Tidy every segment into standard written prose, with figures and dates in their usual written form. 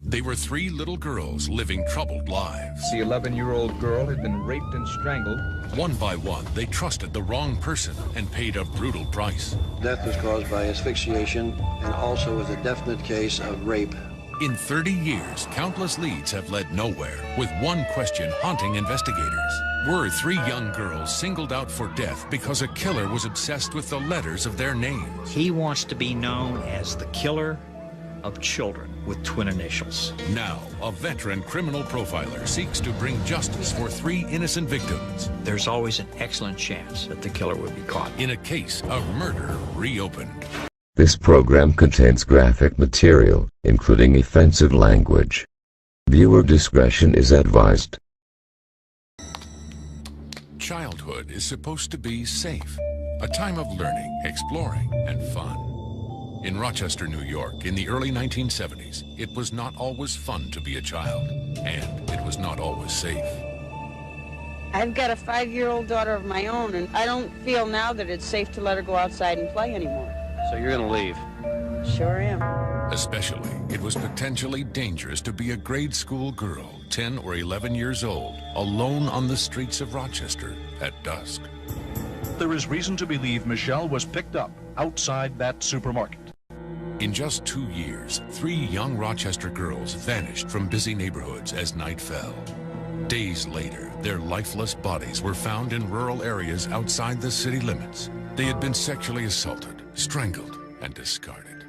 They were three little girls living troubled lives. The 11-year-old girl had been raped and strangled. One by one, they trusted the wrong person and paid a brutal price. Death was caused by asphyxiation and also was a definite case of rape. In 30 years, countless leads have led nowhere, with one question haunting investigators. Were three young girls singled out for death because a killer was obsessed with the letters of their names? He wants to be known as the killer of children with twin initials. Now, a veteran criminal profiler seeks to bring justice for three innocent victims. There's always an excellent chance that the killer will be caught. In a case of murder reopened. This program contains graphic material, including offensive language. Viewer discretion is advised. Childhood is supposed to be safe, a time of learning, exploring, and fun. In Rochester, New York, in the early 1970s, it was not always fun to be a child, and it was not always safe. I've got a 5-year-old daughter of my own, and I don't feel now that it's safe to let her go outside and play anymore. So you're going to leave? Sure am. Especially, it was potentially dangerous to be a grade school girl, 10 or 11 years old, alone on the streets of Rochester at dusk. There is reason to believe Michelle was picked up outside that supermarket. In just 2 years, 3 young Rochester girls vanished from busy neighborhoods as night fell. Days later, their lifeless bodies were found in rural areas outside the city limits. They had been sexually assaulted, strangled, and discarded.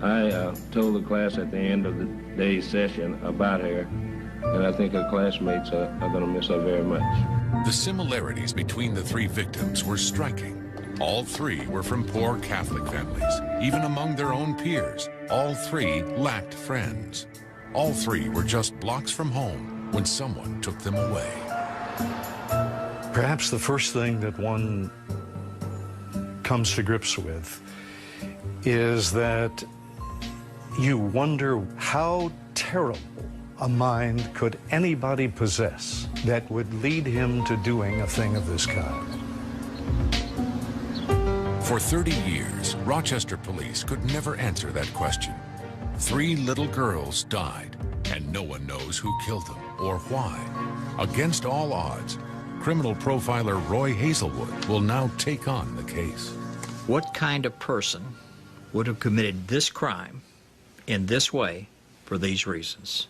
I told the class at the end of the day's session about her, and I think her classmates are going to miss her very much. The similarities between the 3 victims were striking. All 3 were from poor Catholic families. Even among their own peers, all 3 lacked friends. All 3 were just blocks from home when someone took them away. Perhaps the first thing that one comes to grips with is that you wonder how terrible a mind could anybody possess that would lead him to doing a thing of this kind. For 30 years, Rochester police could never answer that question. 3 little girls died, and no one knows who killed them or why. Against all odds, criminal profiler Roy Hazelwood will now take on the case. What kind of person would have committed this crime in this way for these reasons?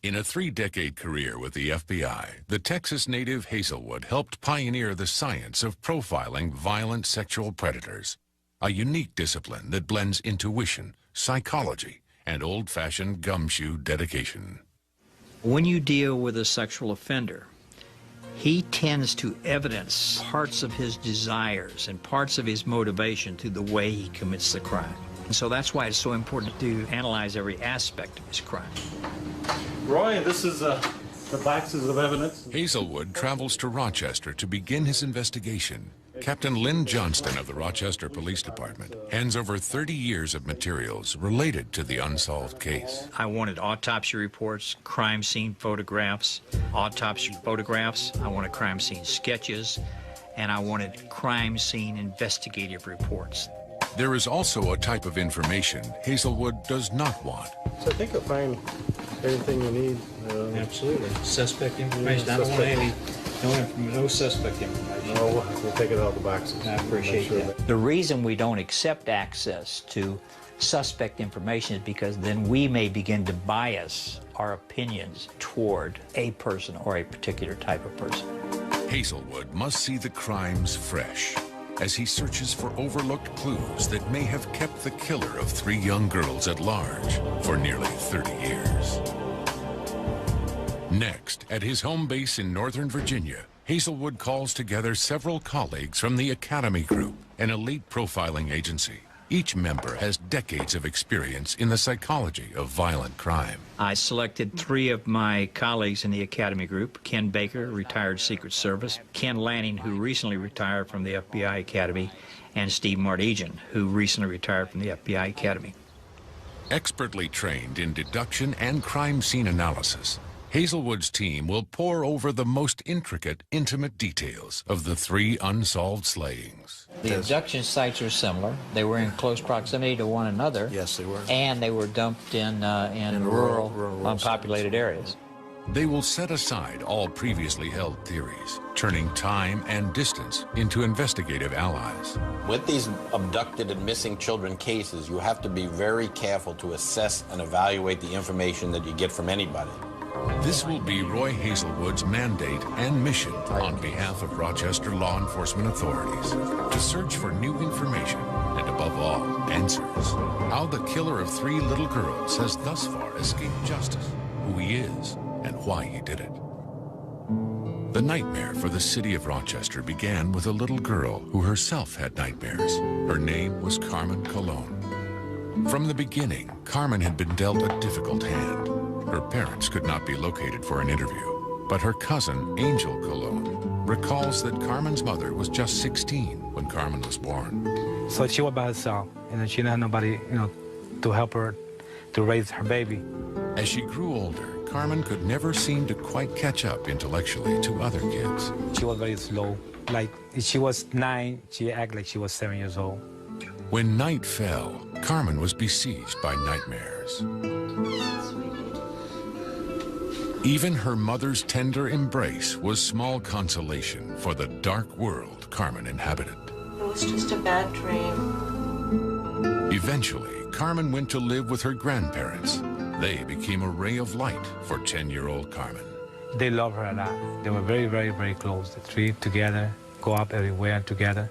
In a 3-decade career with the FBI, the Texas native Hazelwood helped pioneer the science of profiling violent sexual predators, a unique discipline that blends intuition, psychology, and old-fashioned gumshoe dedication. When you deal with a sexual offender, he tends to evidence parts of his desires and parts of his motivation through the way he commits the crime. And so that's why it's so important to analyze every aspect of his crime. Roy, this is the boxes of evidence. Hazelwood travels to Rochester to begin his investigation. Captain Lynn Johnston of the Rochester Police Department hands over 30 years of materials related to the unsolved case. I wanted autopsy reports, crime scene photographs, autopsy photographs. I wanted crime scene sketches, and I wanted crime scene investigative reports. There is also a type of information Hazelwood does not want. So I think you'll find everything you need. Absolutely. Suspect information. I don't want any, no suspect information. No, we'll take it out of the boxes. I appreciate that. The reason we don't accept access to suspect information is because then we may begin to bias our opinions toward a person or a particular type of person. Hazelwood must see the crimes fresh as he searches for overlooked clues that may have kept the killer of 3 young girls at large for nearly 30 years. Next, at his home base in Northern Virginia, Hazelwood calls together several colleagues from the Academy Group, an elite profiling agency. Each member has decades of experience in the psychology of violent crime. I selected 3 of my colleagues in the Academy Group: Ken Baker, retired Secret Service; Ken Lanning, who recently retired from the FBI Academy; and Steve Martigian, who recently retired from the FBI Academy. Expertly trained in deduction and crime scene analysis, Hazelwood's team will pore over the most intricate, intimate details of the 3 unsolved slayings. The abduction sites are similar. They were in close proximity to one another. Yes, they were. And they were dumped in rural, unpopulated areas. They will set aside all previously held theories, turning time and distance into investigative allies. With these abducted and missing children cases, you have to be very careful to assess and evaluate the information that you get from anybody. This will be Roy Hazelwood's mandate and mission on behalf of Rochester law enforcement authorities to search for new information and, above all, answers. How the killer of 3 little girls has thus far escaped justice, who he is, and why he did it. The nightmare for the city of Rochester began with a little girl who herself had nightmares. Her name was Carmen Colon. From the beginning, Carmen had been dealt a difficult hand. Her parents could not be located for an interview, but her cousin, Angel Colon, recalls that Carmen's mother was just 16 when Carmen was born. So she was by herself, and she didn't have nobody, to help her to raise her baby. As she grew older, Carmen could never seem to quite catch up intellectually to other kids. She was very slow. Like, if she was 9, she acted like she was 7 years old. When night fell, Carmen was besieged by nightmares. Even her mother's tender embrace was small consolation for the dark world Carmen inhabited. It was just a bad dream. Eventually, Carmen went to live with her grandparents. They became a ray of light for 10-year-old Carmen. They loved her a lot. They were very, very, very close. The 3 together, go up everywhere together.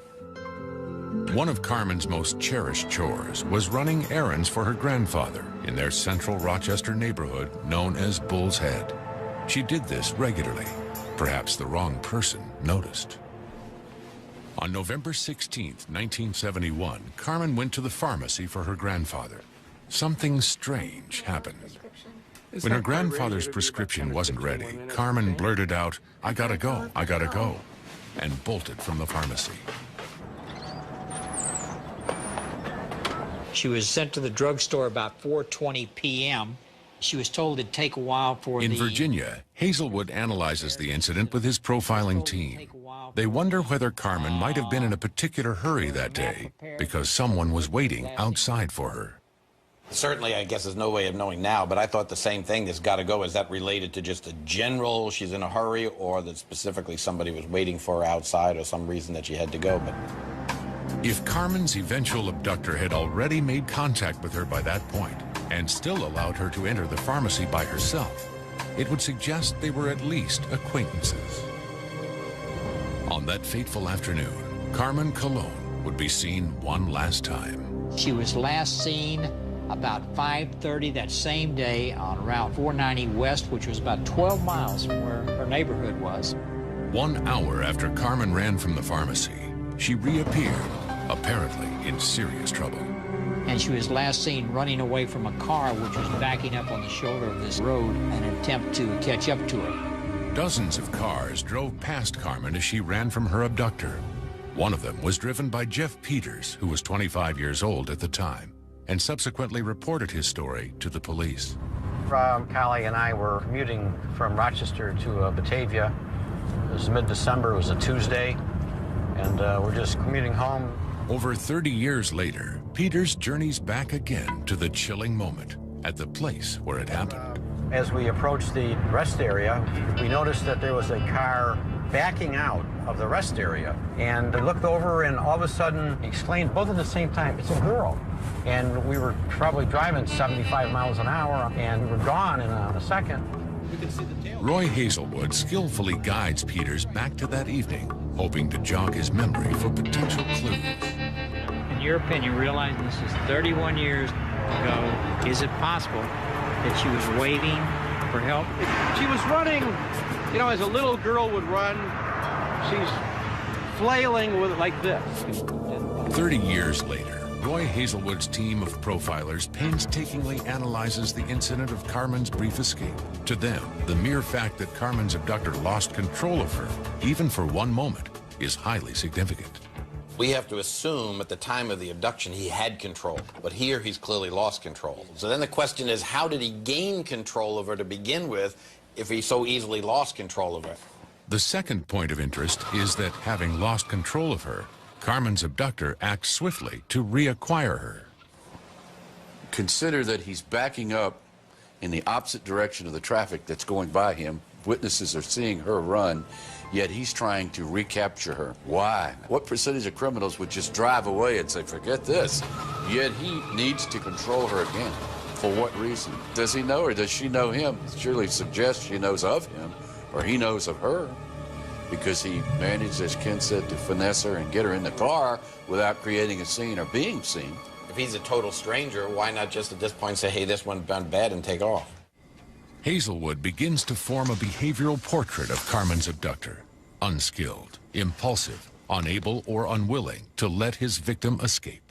One of Carmen's most cherished chores was running errands for her grandfather in their central Rochester neighborhood known as Bull's Head. She did this regularly. Perhaps the wrong person noticed. On November 16th, 1971, Carmen went to the pharmacy for her grandfather. Something strange happened. When her grandfather's prescription wasn't ready, Carmen blurted out, "I gotta go, I gotta go," and bolted from the pharmacy. She was sent to the drugstore about 4:20 p.m. She was told it'd take a while for In Virginia, Hazelwood analyzes the incident with his profiling team. They wonder whether Carmen might have been in a particular hurry that day because someone was waiting outside for her. Certainly, I guess there's no way of knowing now, but I thought the same thing, this got to go. Is that related to just a general, she's in a hurry, or that specifically somebody was waiting for her outside or some reason that she had to go? But if Carmen's eventual abductor had already made contact with her by that point and still allowed her to enter the pharmacy by herself, it would suggest they were at least acquaintances. On that fateful afternoon, Carmen Colon would be seen one last time. She was last seen about 5:30 that same day on Route 490 West, which was about 12 miles from where her neighborhood was. 1 hour after Carmen ran from the pharmacy, she reappeared, apparently in serious trouble. And she was last seen running away from a car which was backing up on the shoulder of this road in an attempt to catch up to her. Dozens of cars drove past Carmen as she ran from her abductor. One of them was driven by Jeff Peters, who was 25 years old at the time, and subsequently reported his story to the police. Collie and I were commuting from Rochester to Batavia. It was mid-December, it was a Tuesday, and we're just commuting home. Over 30 years later, Peters journeys back again to the chilling moment at the place where it happened. As we approached the rest area, we noticed that there was a car backing out of the rest area. And I looked over and all of a sudden exclaimed, both at the same time, "It's a girl." And we were probably driving 75 miles an hour and we were gone in a second. Roy Hazelwood skillfully guides Peters back to that evening, hoping to jog his memory for potential clues. In your opinion, realizing this is 31 years ago, is it possible that she was waving for help? She was running, as a little girl would run. She's flailing with it like this. 30 years later, Roy Hazelwood's team of profilers painstakingly analyzes the incident of Carmen's brief escape. To them, the mere fact that Carmen's abductor lost control of her, even for one moment, is highly significant. we have to assume at the time of the abduction he had control, but here he's clearly lost control. So then the question is, how did he gain control of her to begin with if he so easily lost control of her. The second point of interest is that having lost control of her, Carmen's abductor acts swiftly to reacquire her. Consider that he's backing up in the opposite direction of the traffic that's going by him. Witnesses are seeing her run, yet he's trying to recapture her. Why? What percentage of criminals would just drive away and say, forget this? Yet he needs to control her again. For what reason? Does he know her? Does she know him? Surely suggests she knows of him, or he knows of her, because he managed, as Ken said, to finesse her and get her in the car without creating a scene or being seen. If he's a total stranger, why not just at this point say, hey, this one went bad and take off? Hazelwood begins to form a behavioral portrait of Carmen's abductor. Unskilled, impulsive, unable or unwilling to let his victim escape.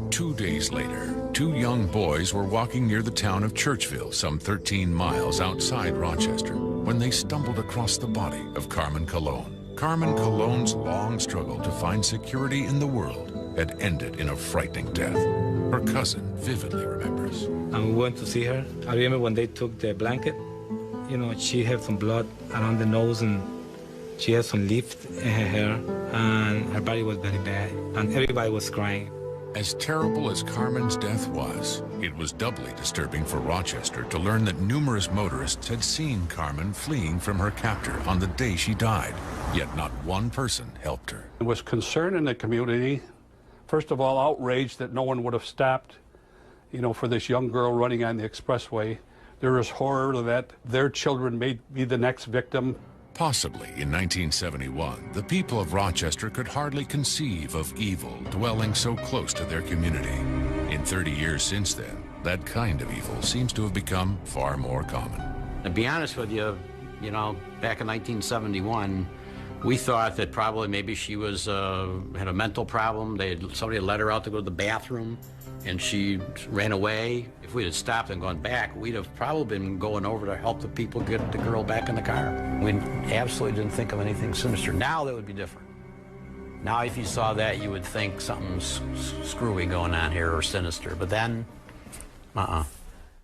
2 days later, 2 young boys were walking near the town of Churchville, some 13 miles outside Rochester, when they stumbled across the body of Carmen Colon. Carmen Colon's long struggle to find security in the world had ended in a frightening death. Her cousin vividly remembers. And we went to see her. I remember when they took the blanket, you know, she had some blood around the nose and she had some lift in her hair, and her body was very bad, and everybody was crying. As terrible as Carmen's death was, it was doubly disturbing for Rochester to learn that numerous motorists had seen Carmen fleeing from her captor on the day she died, yet not one person helped her. There was concern in the community, first of all, outrage that no one would have stopped, you know, for this young girl running on the expressway. There was horror that their children may be the next victim. Possibly in 1971, the people of Rochester could hardly conceive of evil dwelling so close to their community. In 30 years since then, that kind of evil seems to have become far more common. To be honest with you, back in 1971, we thought that probably maybe she was had a mental problem. Somebody had let her out to go to the bathroom, and she ran away. If we'd have stopped and gone back, we'd have probably been going over to help the people get the girl back in the car. We absolutely didn't think of anything sinister. Now that would be different. Now if you saw that, you would think something's screwy going on here or sinister. But then,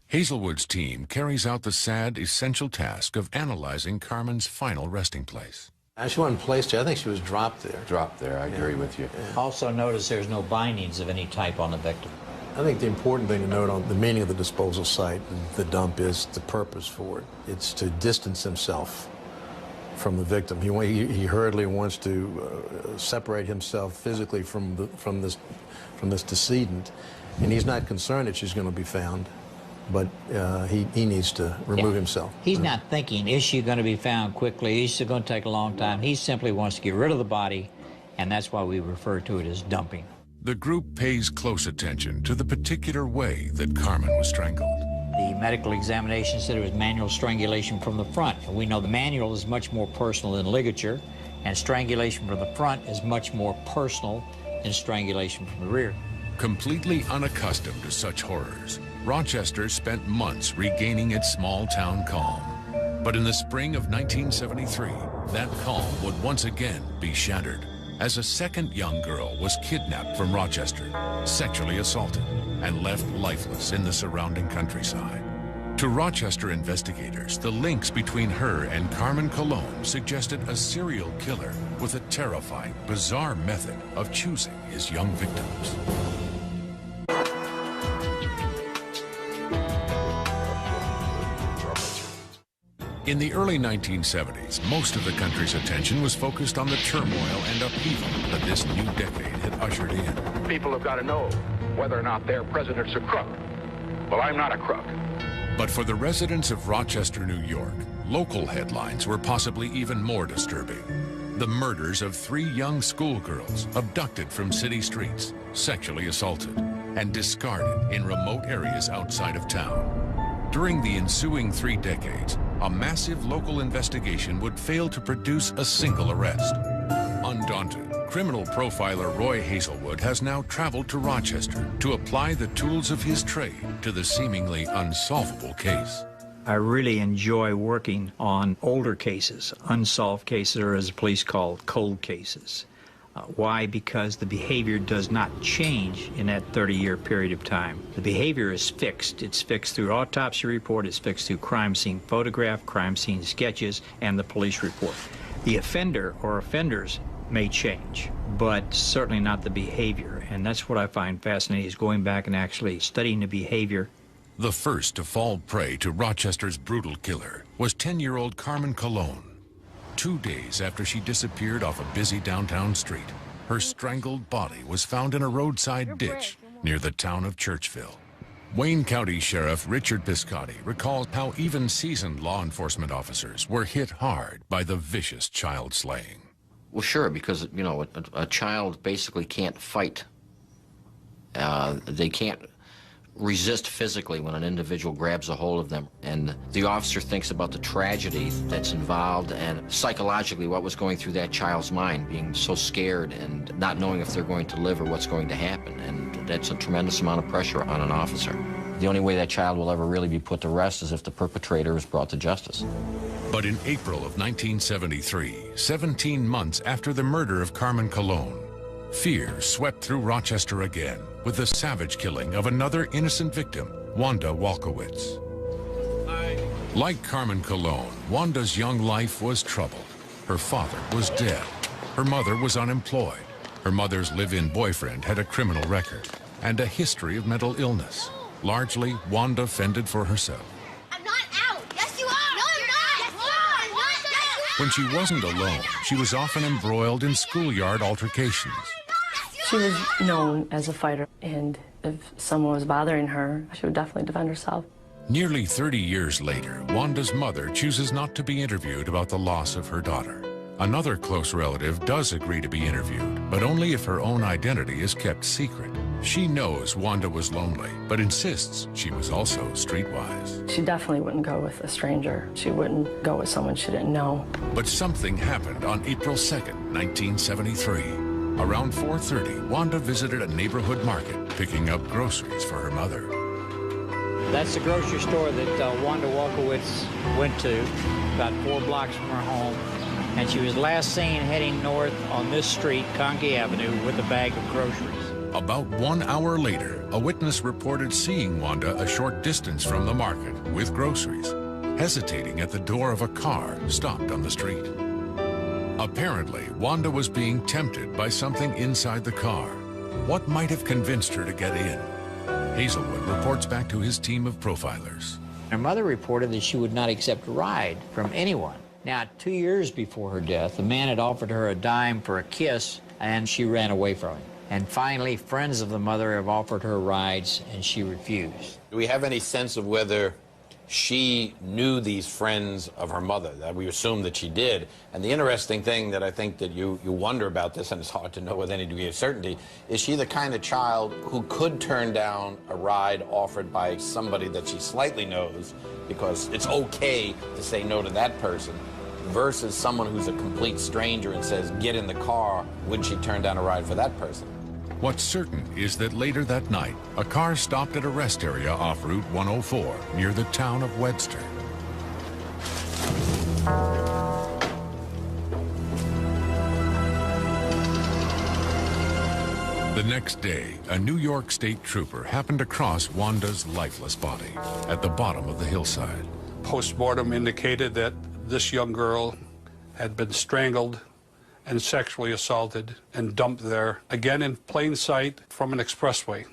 Hazelwood's team carries out the sad, essential task of analyzing Carmen's final resting place. She wasn't placed there. I think she was dropped there. Dropped there, I agree with you. Also notice there's no bindings of any type on the victim. I think the important thing to note on the meaning of the disposal site, the dump, is the purpose for it. It's to distance himself from the victim. He hurriedly wants to separate himself physically from this decedent, and he's not concerned that she's going to be found, but he needs to remove himself. He's not thinking, is she going to be found quickly? Is it going to take a long time? He simply wants to get rid of the body, and that's why we refer to it as dumping. The group pays close attention to the particular way that Carmen was strangled. The medical examination said it was manual strangulation from the front. And we know the manual is much more personal than ligature, and strangulation from the front is much more personal than strangulation from the rear. Completely unaccustomed to such horrors, Rochester spent months regaining its small-town calm. But in the spring of 1973, that calm would once again be shattered, as a second young girl was kidnapped from Rochester, sexually assaulted, and left lifeless in the surrounding countryside. To Rochester investigators, the links between her and Carmen Colon suggested a serial killer with a terrifying, bizarre method of choosing his young victims. In the early 1970s, most of the country's attention was focused on the turmoil and upheaval that this new decade had ushered in. People have got to know whether or not their president's a crook. Well, I'm not a crook. But for the residents of Rochester, New York, local headlines were possibly even more disturbing. The murders of 3 young schoolgirls abducted from city streets, sexually assaulted, and discarded in remote areas outside of town. During the ensuing 3 decades, a massive local investigation would fail to produce a single arrest. Undaunted, criminal profiler Roy Hazelwood has now traveled to Rochester to apply the tools of his trade to the seemingly unsolvable case. I really enjoy working on older cases, unsolved cases, or as the police call cold cases. Why? Because the behavior does not change in that 30-year period of time. The behavior is fixed. It's fixed through autopsy report, it's fixed through crime scene photograph, crime scene sketches, and the police report. The offender or offenders may change, but certainly not the behavior. And that's what I find fascinating, is going back and actually studying the behavior. The first to fall prey to Rochester's brutal killer was 10-year-old Carmen Colon. 2 days after she disappeared off a busy downtown street, her strangled body was found in a roadside ditch near the town of Churchville. Wayne County Sheriff Richard Piscotti recalls how even seasoned law enforcement officers were hit hard by the vicious child slaying. Well, sure, because, you know, a child basically can't fight. They can't resist physically when an individual grabs a hold of them. And the officer thinks about the tragedy that's involved and psychologically what was going through that child's mind, being so scared and not knowing if they're going to live or what's going to happen. And that's a tremendous amount of pressure on an officer. The only way that child will ever really be put to rest is if the perpetrator is brought to justice. But in April of 1973, 17 months after the murder of Carmen Colon, fear swept through Rochester again with the savage killing of another innocent victim, Wanda Walkowicz. Like Carmen Colon, Wanda's young life was troubled. Her father was dead. Her mother was unemployed. Her mother's live-in boyfriend had a criminal record and a history of mental illness. Largely, Wanda fended for herself. I'm not out. Yes, you are. No, you're not. Yes, you are. When she wasn't alone, she was often embroiled in schoolyard altercations. She was known as a fighter, and if someone was bothering her, she would definitely defend herself. Nearly 30 years later, Wanda's mother chooses not to be interviewed about the loss of her daughter. Another close relative does agree to be interviewed, but only if her own identity is kept secret. She knows Wanda was lonely, but insists she was also streetwise. She definitely wouldn't go with a stranger. She wouldn't go with someone she didn't know. But something happened on April 2nd, 1973. Around 4:30, Wanda visited a neighborhood market, picking up groceries for her mother. That's the grocery store that Wanda Walkowicz went to, about 4 blocks from her home. And she was last seen heading north on this street, Conkey Avenue, with a bag of groceries. About 1 hour later, a witness reported seeing Wanda a short distance from the market with groceries, hesitating at the door of a car stopped on the street. Apparently, Wanda was being tempted by something inside the car. What might have convinced her to get in? Hazelwood reports back to his team of profilers. Her mother reported that she would not accept a ride from anyone. Now, 2 years before her death, a man had offered her a dime for a kiss, and she ran away from him. And finally, friends of the mother have offered her rides, and she refused. Do we have any sense of whether she knew these friends of her mother? That we assume that she did. And the interesting thing that I think that you wonder about this, and it's hard to know with any degree of certainty, is she the kind of child who could turn down a ride offered by somebody that she slightly knows, because it's okay to say no to that person, versus someone who's a complete stranger and says, get in the car? Would she turn down a ride for that person? What's certain is that later that night, a car stopped at a rest area off Route 104 near the town of Webster. The next day, a New York State trooper happened across Wanda's lifeless body at the bottom of the hillside. Postmortem indicated that this young girl had been strangled and sexually assaulted and dumped there, again in plain sight from an expressway.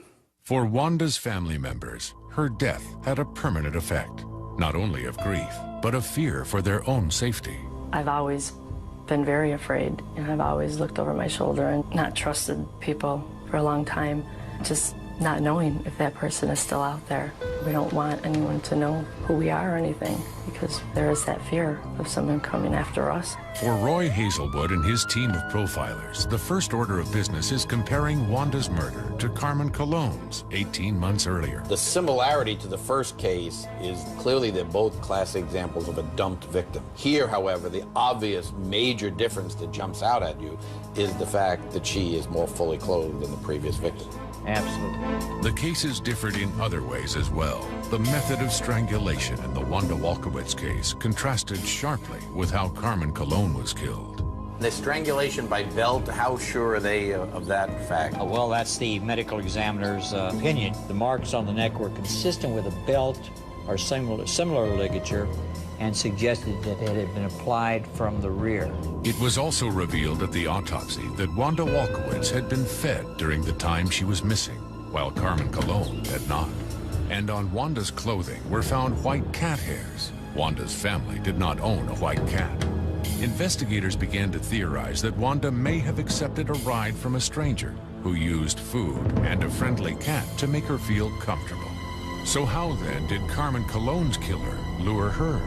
For Wanda's family members, her death had a permanent effect, not only of grief, but of fear for their own safety. I've always been very afraid, and I've always looked over my shoulder and not trusted people for a long time, just not knowing if that person is still out there. We don't want anyone to know who we are or anything, because there is that fear of someone coming after us. For Roy Hazelwood and his team of profilers, the first order of business is comparing Wanda's murder to Carmen Colon's 18 months earlier. The similarity to the first case is clearly they're both classic examples of a dumped victim. Here, however, the obvious major difference that jumps out at you is the fact that she is more fully clothed than the previous victim. Absolutely. The cases differed in other ways as well. The method of strangulation in the Wanda Walkowicz case contrasted sharply with how Carmen Colon was killed. The strangulation by belt, how sure are they of that fact? Well, that's the medical examiner's opinion. The marks on the neck were consistent with a belt or similar ligature and suggested that it had been applied from the rear. It was also revealed at the autopsy that Wanda Walkowitz had been fed during the time she was missing, while Carmen Colon had not. And on Wanda's clothing were found white cat hairs. Wanda's family did not own a white cat. Investigators began to theorize that Wanda may have accepted a ride from a stranger who used food and a friendly cat to make her feel comfortable. So how then did Carmen Colon's killer lure her?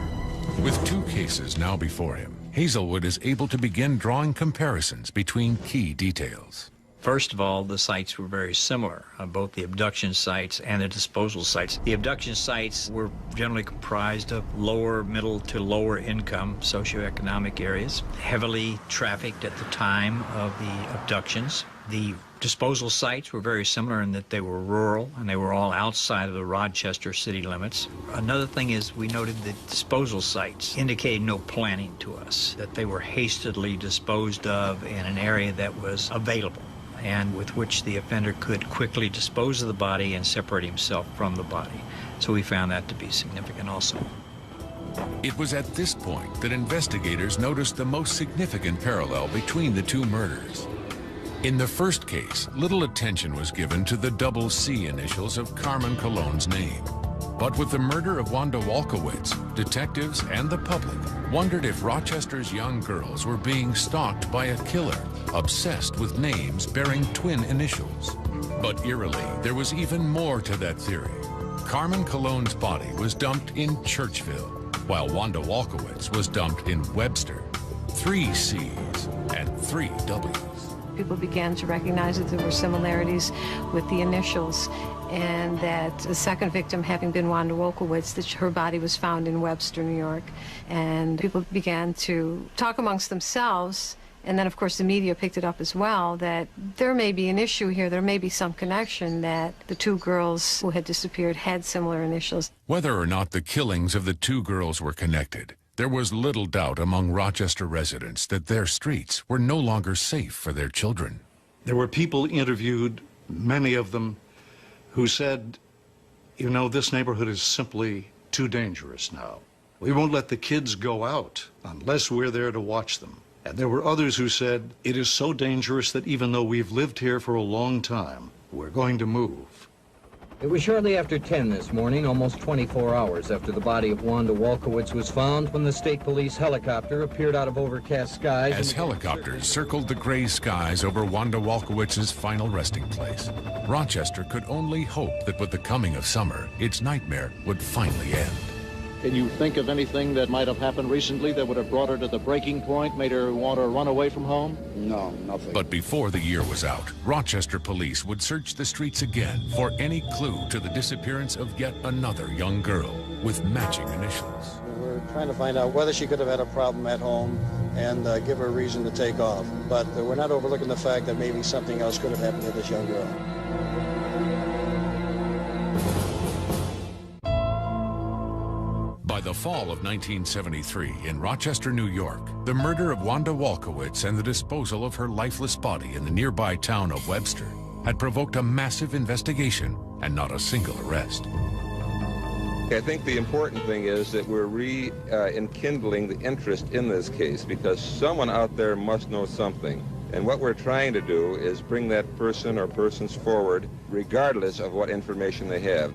With 2 cases now before him, Hazelwood is able to begin drawing comparisons between key details. First of all, the sites were very similar, both the abduction sites and the disposal sites. The abduction sites were generally comprised of lower, middle to lower income socioeconomic areas, heavily trafficked at the time of the abductions. The disposal sites were very similar in that they were rural and they were all outside of the Rochester city limits. Another thing is we noted that disposal sites indicated no planning to us, that they were hastily disposed of in an area that was available and with which the offender could quickly dispose of the body and separate himself from the body. So we found that to be significant also. It was at this point that investigators noticed the most significant parallel between the 2 murders. In the first case, little attention was given to the double C initials of Carmen Colon's name. But with the murder of Wanda Walkowitz, detectives and the public wondered if Rochester's young girls were being stalked by a killer obsessed with names bearing twin initials. But eerily, there was even more to that theory. Carmen Colon's body was dumped in Churchville, while Wanda Walkowitz was dumped in Webster. 3 C's and 3 W's. People began to recognize that there were similarities with the initials, and that the second victim, having been Wanda Wolkowitz, that her body was found in Webster, New York. And people began to talk amongst themselves, and then of course the media picked it up as well, that there may be an issue here, there may be some connection, that the 2 girls who had disappeared had similar initials. Whether or not the killings of the 2 girls were connected, there was little doubt among Rochester residents that their streets were no longer safe for their children. There were people interviewed, many of them, who said, you know, this neighborhood is simply too dangerous now. We won't let the kids go out unless we're there to watch them. And there were others who said, it is so dangerous that even though we've lived here for a long time, we're going to move. It was shortly after 10 this morning, almost 24 hours after the body of Wanda Walkowitz was found, when the state police helicopter appeared out of overcast skies. As helicopters circled the gray skies over Wanda Walkowitz's final resting place, Rochester could only hope that with the coming of summer, its nightmare would finally end. Can you think of anything that might have happened recently that would have brought her to the breaking point, made her want to run away from home? No, nothing. But before the year was out, Rochester police would search the streets again for any clue to the disappearance of yet another young girl with matching initials. We're trying to find out whether she could have had a problem at home and give her a reason to take off. But we're not overlooking the fact that maybe something else could have happened to this young girl. By the fall of 1973, in Rochester, New York, the murder of Wanda Walkowitz and the disposal of her lifeless body in the nearby town of Webster had provoked a massive investigation and not a single arrest. I think the important thing is that we're re-enkindling the interest in this case, because someone out there must know something. And what we're trying to do is bring that person or persons forward regardless of what information they have.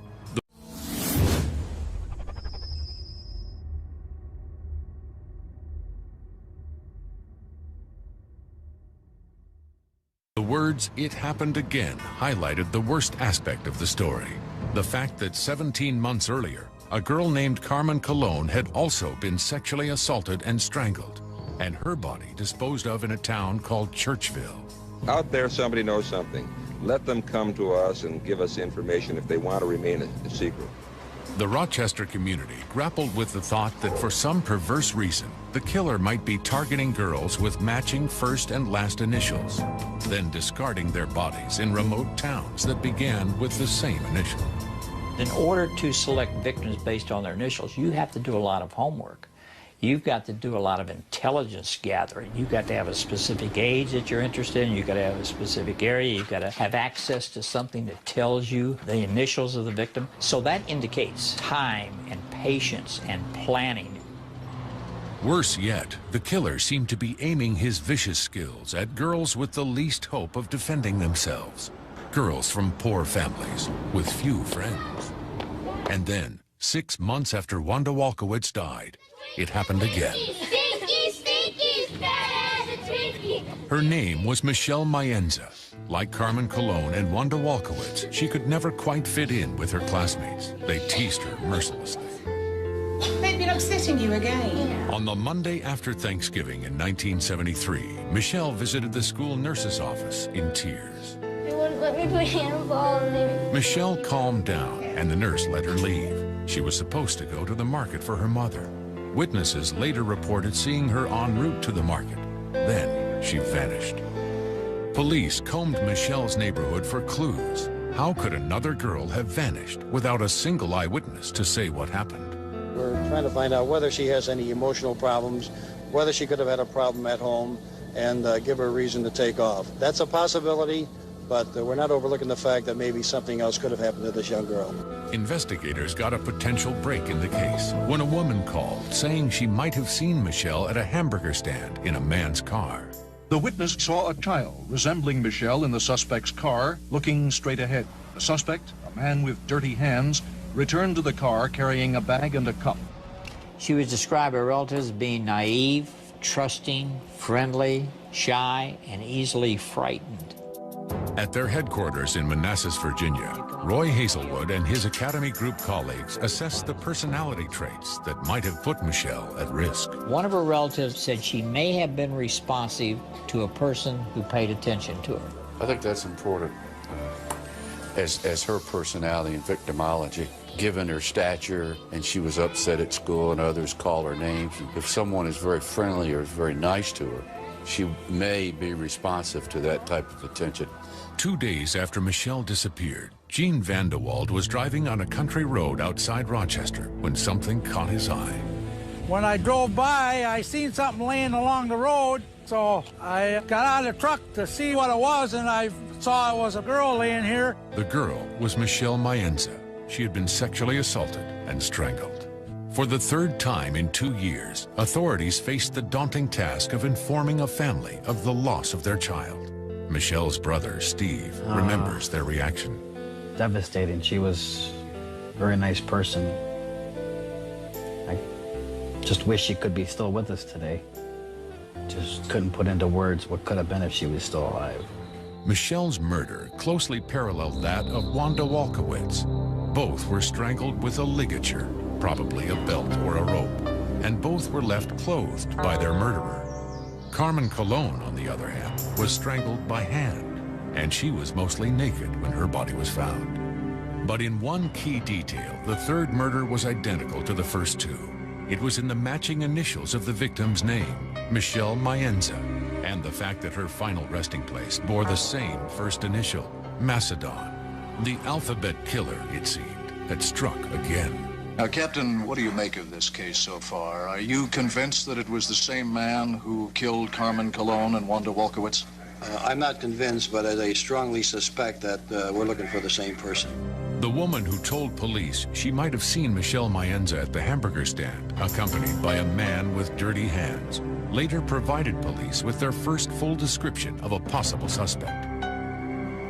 The words, "It happened again," highlighted the worst aspect of the story. The fact that 17 months earlier, a girl named Carmen Colon had also been sexually assaulted and strangled, and her body disposed of in a town called Churchville. Out there, somebody knows something. Let them come to us and give us information if they want to remain a secret. The Rochester community grappled with the thought that for some perverse reason, the killer might be targeting girls with matching first and last initials, then discarding their bodies in remote towns that began with the same initial. In order to select victims based on their initials, you have to do a lot of homework. You've got to do a lot of intelligence gathering. You've got to have a specific age that you're interested in. You've got to have a specific area. You've got to have access to something that tells you the initials of the victim. So that indicates time and patience and planning. Worse yet, the killer seemed to be aiming his vicious skills at girls with the least hope of defending themselves. Girls from poor families with few friends. And then, 6 months after Wanda Walkowicz died, it happened again. Her name was Michelle Mayenza. Like Carmen Colon and Wanda Walkowicz, she could never quite fit in with her classmates. They teased her mercilessly. They've been upsetting you again. On the Monday after Thanksgiving in 1973, Michelle visited the school nurse's office in tears. They wouldn't let me put handball in there. Michelle calmed down, and the nurse let her leave. She was supposed to go to the market for her mother. Witnesses later reported seeing her en route to the market. Then she vanished. Police combed Michelle's neighborhood for clues. How could another girl have vanished without a single eyewitness to say what happened? We're trying to find out whether she has any emotional problems, whether she could have had a problem at home, and give her a reason to take off. That's a possibility, but we're not overlooking the fact that maybe something else could have happened to this young girl. Investigators got a potential break in the case when a woman called saying she might have seen Michelle at a hamburger stand in a man's car. The witness saw a child resembling Michelle in the suspect's car, looking straight ahead. The suspect, a man with dirty hands, returned to the car carrying a bag and a cup. She was described by relatives as being naive, trusting, friendly, shy, and easily frightened. At their headquarters in Manassas, Virginia, Roy Hazelwood and his Academy Group colleagues assessed the personality traits that might have put Michelle at risk. One of her relatives said she may have been responsive to a person who paid attention to her. I think that's important as her personality and victimology. Given her stature, and she was upset at school and others call her names, if someone is very friendly or is very nice to her, she may be responsive to that type of attention. 2 days after Michelle disappeared, Gene Vandewald was driving on a country road outside Rochester when something caught his eye. When I drove by, I seen something laying along the road, so I got out of the truck to see what it was, and I saw it was a girl laying here. The girl was Michelle Mayenza. She had been sexually assaulted and strangled. For the third time in 2 years, authorities faced the daunting task of informing a family of the loss of their child. Michelle's brother, Steve, remembers their reaction. Devastating. She was a very nice person. I just wish she could be still with us today. Just couldn't put into words what could have been if she was still alive. Michelle's murder closely paralleled that of Wanda Walkowicz. Both were strangled with a ligature, probably a belt or a rope, and both were left clothed by their murderer. Carmen Colon, on the other hand, was strangled by hand, and she was mostly naked when her body was found. But in one key detail, the third murder was identical to the first two. It was in the matching initials of the victim's name, Michelle Mayenza, and the fact that her final resting place bore the same first initial, Macedon. The alphabet killer, it seemed, had struck again. Now, Captain, what do you make of this case so far? Are you convinced that it was the same man who killed Carmen Colon and Wanda Walkowicz? I'm not convinced, but I strongly suspect that we're looking for the same person. The woman who told police she might have seen Michelle Mayenza at the hamburger stand, accompanied by a man with dirty hands, later provided police with their first full description of a possible suspect.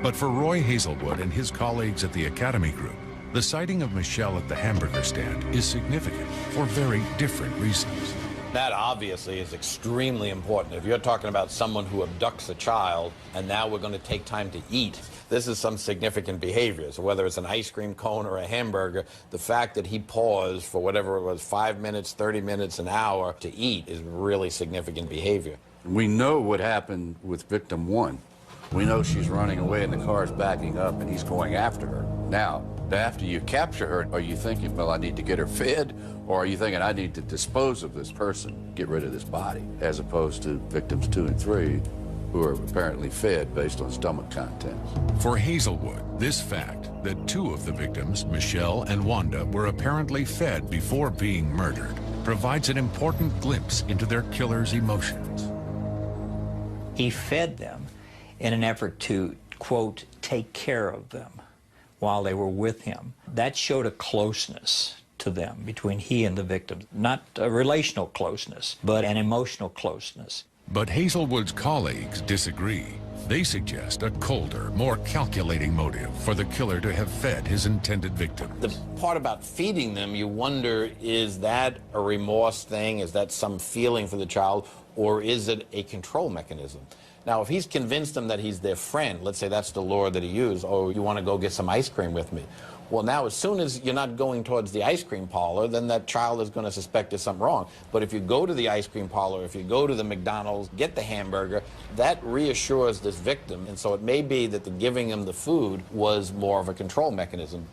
But for Roy Hazelwood and his colleagues at the Academy Group, the sighting of Michelle at the hamburger stand is significant for very different reasons. That obviously is extremely important. If you're talking about someone who abducts a child and now we're going to take time to eat, this is some significant behavior. So whether it's an ice cream cone or a hamburger, the fact that he paused for whatever it was, 5 minutes, 30 minutes, an hour to eat is really significant behavior. We know what happened with victim one. We know she's running away and the car's backing up and he's going after her. Now, after you capture her, are you thinking, well, I need to get her fed? Or are you thinking, I need to dispose of this person, get rid of this body, as opposed to victims 2 and 3, who are apparently fed based on stomach contents? For Hazelwood, this fact that 2 of the victims, Michelle and Wanda, were apparently fed before being murdered, provides an important glimpse into their killer's emotions. He fed them in an effort to, quote, take care of them while they were with him. That showed a closeness to them between he and the victim. Not a relational closeness, but an emotional closeness. But Hazelwood's colleagues disagree. They suggest a colder, more calculating motive for the killer to have fed his intended victims. The part about feeding them, you wonder, is that a remorse thing? Is that some feeling for the child? Or is it a control mechanism? Now, if he's convinced them that he's their friend, let's say that's the lure that he used, oh, you want to go get some ice cream with me. Well, now, as soon as you're not going towards the ice cream parlor, then that child is going to suspect there's something wrong. But if you go to the ice cream parlor, if you go to the McDonald's, get the hamburger, that reassures this victim. And so it may be that the giving him the food was more of a control mechanism.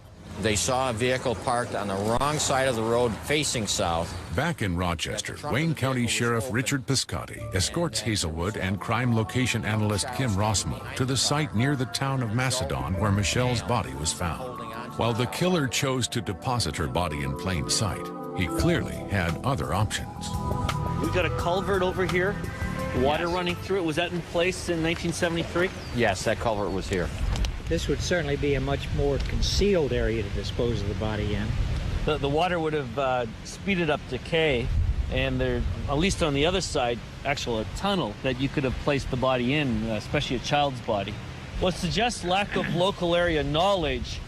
They saw a vehicle parked on the wrong side of the road facing south. Back in Rochester, Wayne County Sheriff Richard Piscotti escorts Hazelwood and crime location analyst Kim Rossmo to the site near the town of Macedon where Michelle's body was found. While the killer chose to deposit her body in plain sight, he clearly had other options. We've got a culvert over here, water running through it. Was that in place in 1973? Yes, that culvert was here. This would certainly be a much more concealed area to dispose of the body in. The water would have speeded up decay, and there, at least on the other side, actually a tunnel that you could have placed the body in, especially a child's body. What suggests lack of local area knowledge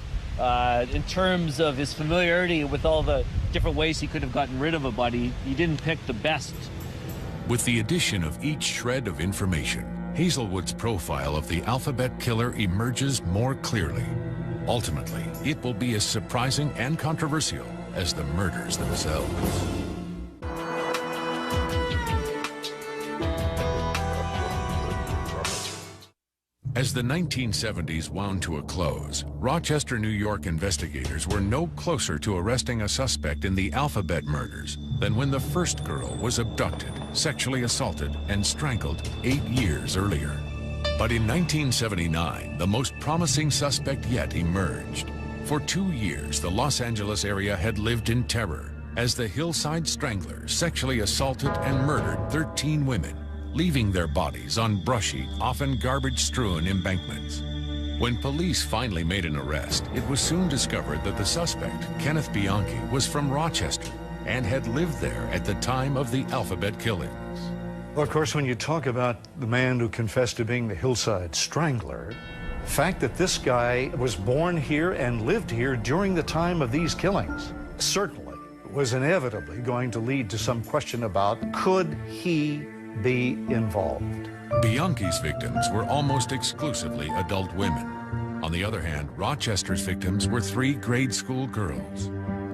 in terms of his familiarity with all the different ways he could have gotten rid of a body. He didn't pick the best. With the addition of each shred of information, Hazelwood's profile of the alphabet killer emerges more clearly. Ultimately, it will be as surprising and controversial as the murders themselves. As the 1970s wound to a close, Rochester, New York investigators were no closer to arresting a suspect in the alphabet murders than when the first girl was abducted, sexually assaulted, and strangled 8 years earlier. But in 1979, the most promising suspect yet emerged. For 2 years, the Los Angeles area had lived in terror as the Hillside Strangler sexually assaulted and murdered 13 women, leaving their bodies on brushy, often garbage-strewn embankments. When police finally made an arrest, it was soon discovered that the suspect, Kenneth Bianchi, was from Rochester and had lived there at the time of the alphabet killings. Well, of course, when you talk about the man who confessed to being the Hillside Strangler, the fact that this guy was born here and lived here during the time of these killings certainly was inevitably going to lead to some question about, could he be involved? Bianchi's victims were almost exclusively adult women. On the other hand, Rochester's victims were 3 grade school girls.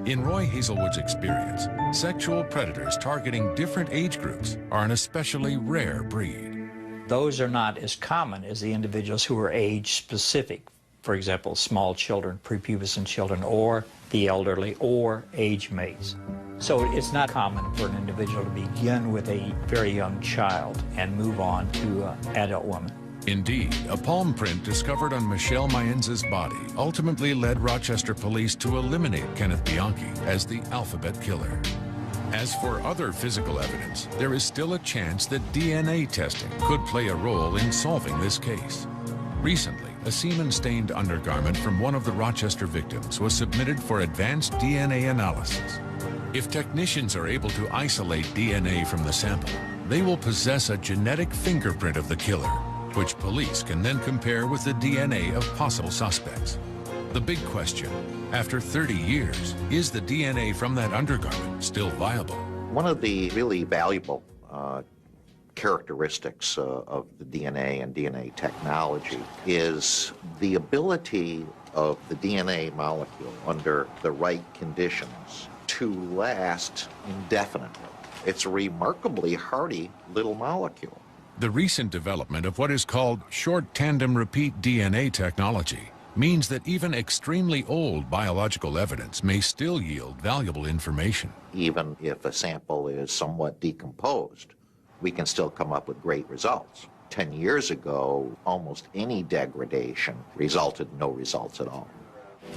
In Roy Hazelwood's experience, sexual predators targeting different age groups are an especially rare breed. Those are not as common as the individuals who are age-specific. For example, small children, prepubescent children, or the elderly, or age mates. So it's not common for an individual to begin with a very young child and move on to an adult woman. Indeed, a palm print discovered on Michelle Mayenza's body ultimately led Rochester police to eliminate Kenneth Bianchi as the alphabet killer. As for other physical evidence, there is still a chance that DNA testing could play a role in solving this case. Recently, a semen-stained undergarment from one of the Rochester victims was submitted for advanced DNA analysis. If technicians are able to isolate DNA from the sample, they will possess a genetic fingerprint of the killer, which police can then compare with the DNA of possible suspects. The big question, after 30 years, is the DNA from that undergarment still viable? One of the really valuable characteristics of the DNA and DNA technology is the ability of the DNA molecule under the right conditions to last indefinitely. It's a remarkably hardy little molecule. The recent development of what is called short tandem repeat DNA technology means that even extremely old biological evidence may still yield valuable information. Even if a sample is somewhat decomposed, we can still come up with great results. 10 years ago, almost any degradation resulted in no results at all.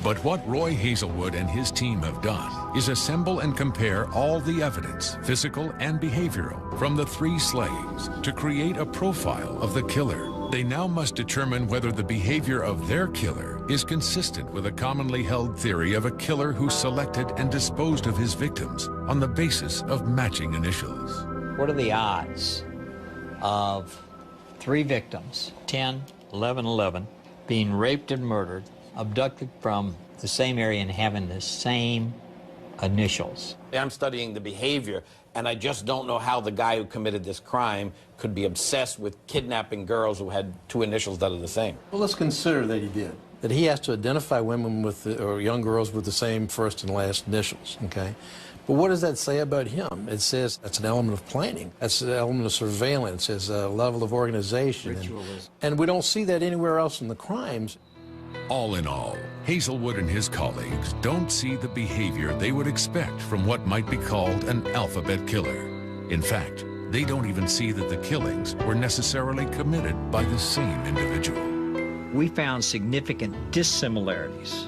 But what Roy Hazelwood and his team have done is assemble and compare all the evidence, physical and behavioral, from the 3 slayings to create a profile of the killer. They now must determine whether the behavior of their killer is consistent with a commonly held theory of a killer who selected and disposed of his victims on the basis of matching initials. What are the odds of 3 victims, 10, 11, 11, being raped and murdered, abducted from the same area and having the same initials? I'm studying the behavior, and I just don't know how the guy who committed this crime could be obsessed with kidnapping girls who had 2 initials that are the same. Well, let's consider that he did. That he has to identify women with or young girls with the same first and last initials, okay? But what does that say about him? It says that's an element of planning. That's an element of surveillance. It's a level of organization. And we don't see that anywhere else in the crimes. All in all, Hazelwood and his colleagues don't see the behavior they would expect from what might be called an alphabet killer. In fact, they don't even see that the killings were necessarily committed by the same individual. We found significant dissimilarities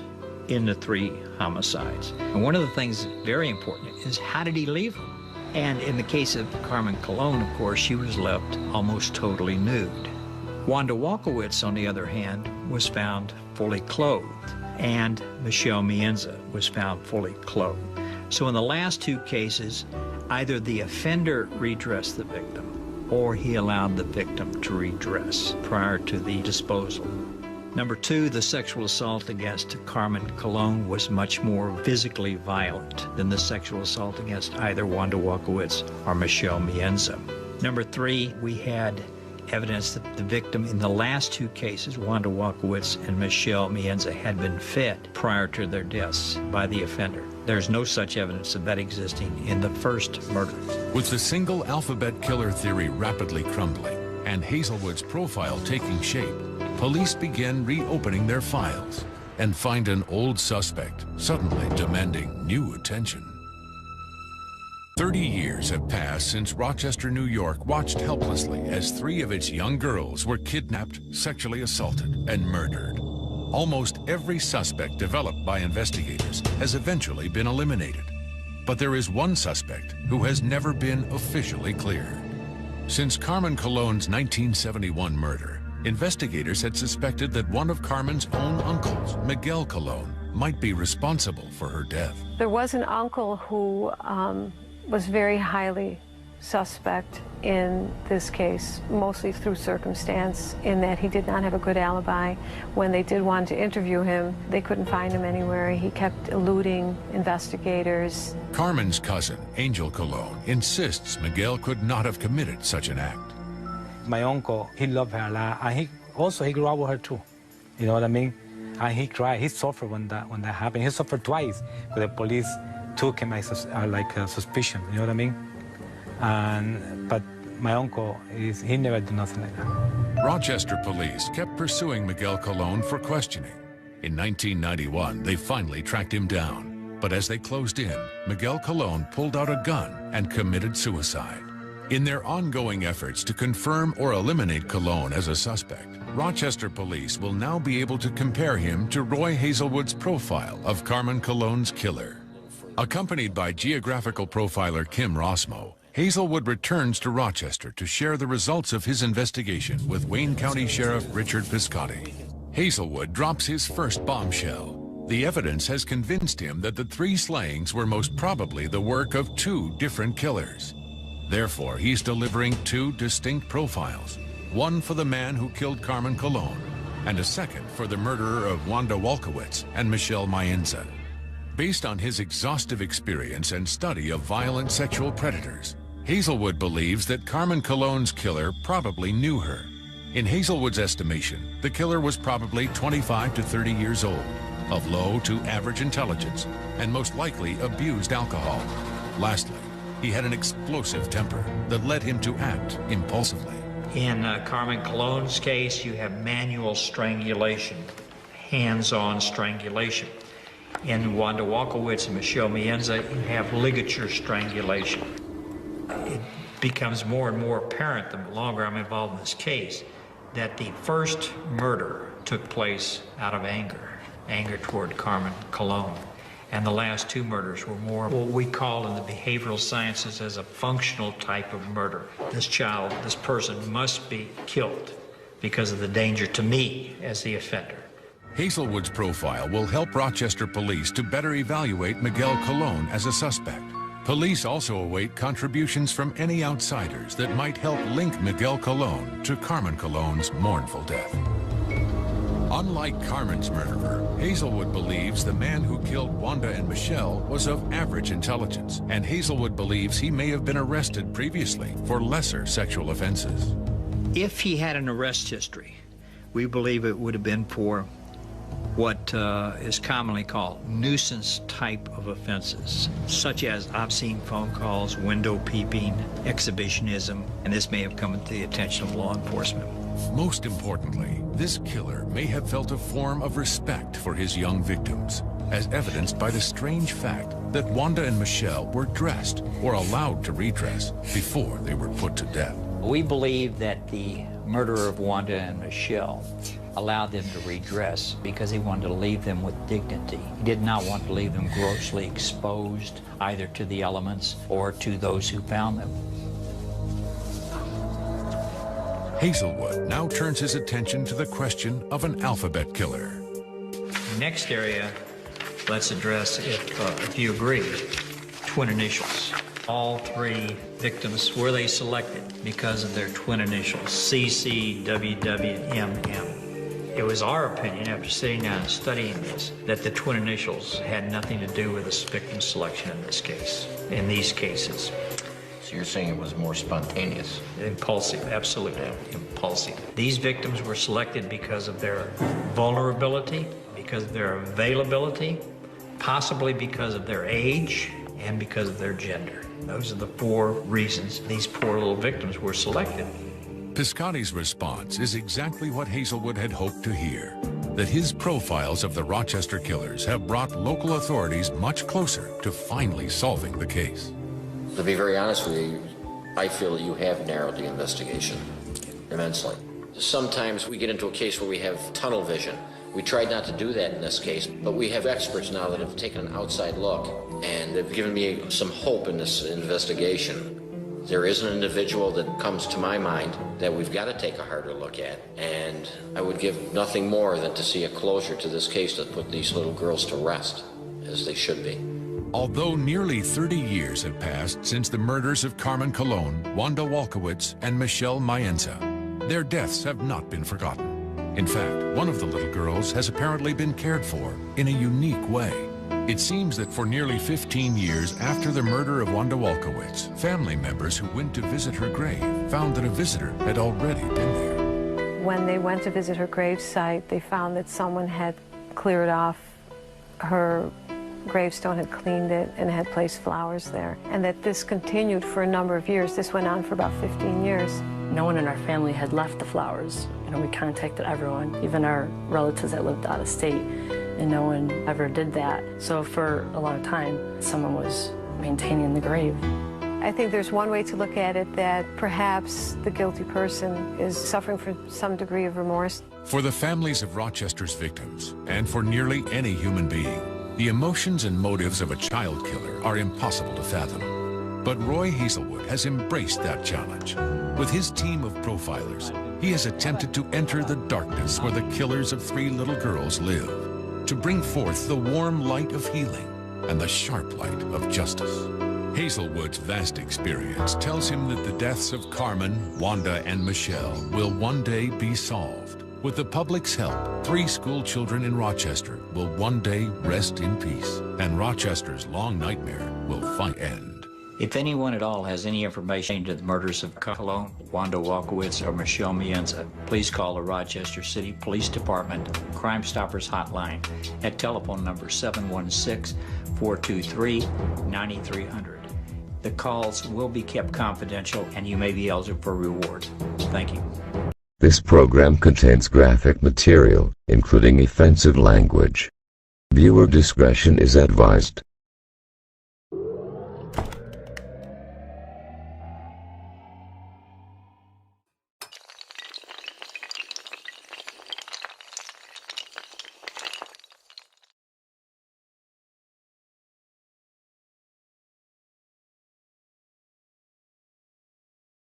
in the 3 homicides. And one of the things that's very important is how did he leave them? And in the case of Carmen Colon, of course, she was left almost totally nude. Wanda Walkowicz, on the other hand, was found fully clothed, and Michelle Mienza was found fully clothed. So in the last 2 cases, either the offender redressed the victim or he allowed the victim to redress prior to the disposal. Number 2, the sexual assault against Carmen Colon was much more physically violent than the sexual assault against either Wanda Walkowicz or Michelle Mienza. Number 3, we had evidence that the victim in the last 2 cases, Wanda Walkowicz and Michelle Mienza, had been fed prior to their deaths by the offender. There's no such evidence of that existing in the first murder. With the single alphabet killer theory rapidly crumbling and Hazelwood's profile taking shape, police begin reopening their files and find an old suspect suddenly demanding new attention. 30 years have passed since Rochester, New York watched helplessly as 3 of its young girls were kidnapped, sexually assaulted, and murdered. Almost every suspect developed by investigators has eventually been eliminated. But there is one suspect who has never been officially cleared. Since Carmen Colon's 1971 murder, investigators had suspected that one of Carmen's own uncles, Miguel Colon, might be responsible for her death. There was an uncle who was very highly suspect in this case, mostly through circumstance, in that he did not have a good alibi. When they did want to interview him, they couldn't find him anywhere. He kept eluding investigators. Carmen's cousin, Angel Colon, insists Miguel could not have committed such an act. My uncle, he loved her a lot, and he grew up with her too. You know what I mean? And he cried. He suffered when that happened. He suffered twice, but the police took him as a suspicion. You know what I mean? But my uncle, he never did nothing like that. Rochester police kept pursuing Miguel Colon for questioning. In 1991, they finally tracked him down. But as they closed in, Miguel Colon pulled out a gun and committed suicide. In their ongoing efforts to confirm or eliminate Colon as a suspect, Rochester police will now be able to compare him to Roy Hazelwood's profile of Carmen Colon's killer. Accompanied by geographical profiler Kim Rossmo, Hazelwood returns to Rochester to share the results of his investigation with Wayne County Sheriff Richard Piscotti. Hazelwood drops his first bombshell. The evidence has convinced him that the 3 slayings were most probably the work of 2 different killers. Therefore, he's delivering 2 distinct profiles, one for the man who killed Carmen Colon, and a second for the murderer of Wanda Walkowicz and Michelle Mienza. Based on his exhaustive experience and study of violent sexual predators, Hazelwood believes that Carmen Colon's killer probably knew her. In Hazelwood's estimation, the killer was probably 25 to 30 years old, of low to average intelligence, and most likely abused alcohol. Lastly, he had an explosive temper that led him to act impulsively. In Carmen Colon's case, you have manual strangulation, hands-on strangulation. In Wanda Walkowicz and Michelle Mienza, you have ligature strangulation. It becomes more and more apparent the longer I'm involved in this case that the first murder took place out of anger. anger toward Carmen Colon. And the last two murders were more what we call in the behavioral sciences as a functional type of murder. This child, this person must be killed because of the danger to me as the offender. Hazelwood's profile will help Rochester police to better evaluate Miguel Colon as a suspect. Police also await contributions from any outsiders that might help link Miguel Colon to Carmen Colon's mournful death. Unlike Carmen's murderer, Hazelwood believes the man who killed Wanda and Michelle was of average intelligence, and Hazelwood believes he may have been arrested previously for lesser sexual offenses. If he had an arrest history, we believe it would have been for what is commonly called nuisance type of offenses, such as obscene phone calls, window peeping, exhibitionism, and this may have come to the attention of law enforcement. Most importantly, this killer may have felt a form of respect for his young victims, as evidenced by the strange fact that Wanda and Michelle were dressed or allowed to redress before they were put to death. We believe that the murderer of Wanda and Michelle allowed them to redress because he wanted to leave them with dignity. He did not want to leave them grossly exposed either to the elements or to those who found them. Hazelwood now turns his attention to the question of an alphabet killer. Next area, let's address, if you agree, twin initials. All three victims, were they selected because of their twin initials, CC, WW, MM? It was our opinion, after sitting down and studying this, that the twin initials had nothing to do with the victim selection in this case, in these cases. So you're saying it was more spontaneous? Impulsive, absolutely impulsive. These victims were selected because of their vulnerability, because of their availability, possibly because of their age, and because of their gender. Those are the four reasons these poor little victims were selected. Piscotty's response is exactly what Hazelwood had hoped to hear, that his profiles of the Rochester killers have brought local authorities much closer to finally solving the case. To be very honest with you, I feel that you have narrowed the investigation immensely. Sometimes we get into a case where we have tunnel vision. We tried not to do that in this case, but we have experts now that have taken an outside look, and they've given me some hope in this investigation. There is an individual that comes to my mind that we've got to take a harder look at, and I would give nothing more than to see a closure to this case to put these little girls to rest, as they should be. Although nearly 30 years have passed since the murders of Carmen Colon, Wanda Walkowicz, and Michelle Mayenza, their deaths have not been forgotten. In fact, one of the little girls has apparently been cared for in a unique way. It seems that for nearly 15 years after the murder of Wanda Walkowicz, family members who went to visit her grave found that a visitor had already been there. When they went to visit her gravesite, they found that someone had cleared off her gravestone, had cleaned it, and had placed flowers there. And that this continued for a number of years. This went on for about 15 years. No one in our family had left the flowers. You know, we contacted everyone, even our relatives that lived out of state, and no one ever did that. So for a long time, someone was maintaining the grave. I think there's one way to look at it, that perhaps the guilty person is suffering from some degree of remorse. For the families of Rochester's victims, and for nearly any human being, the emotions and motives of a child killer are impossible to fathom. But Roy Hazelwood has embraced that challenge. With his team of profilers, he has attempted to enter the darkness where the killers of 3 little girls live, to bring forth the warm light of healing and the sharp light of justice. Hazelwood's vast experience tells him that the deaths of Carmen, Wanda, and Michelle will one day be solved. With the public's help, 3 school children in Rochester will one day rest in peace, and Rochester's long nightmare will finally end. If anyone at all has any information into the murders of Colon, Wanda Walkowicz, or Michelle Mayenza, please call the Rochester City Police Department Crime Stoppers Hotline at telephone number 716-423-9300. The calls will be kept confidential, and you may be eligible for reward. Thank you. This program contains graphic material, including offensive language. Viewer discretion is advised.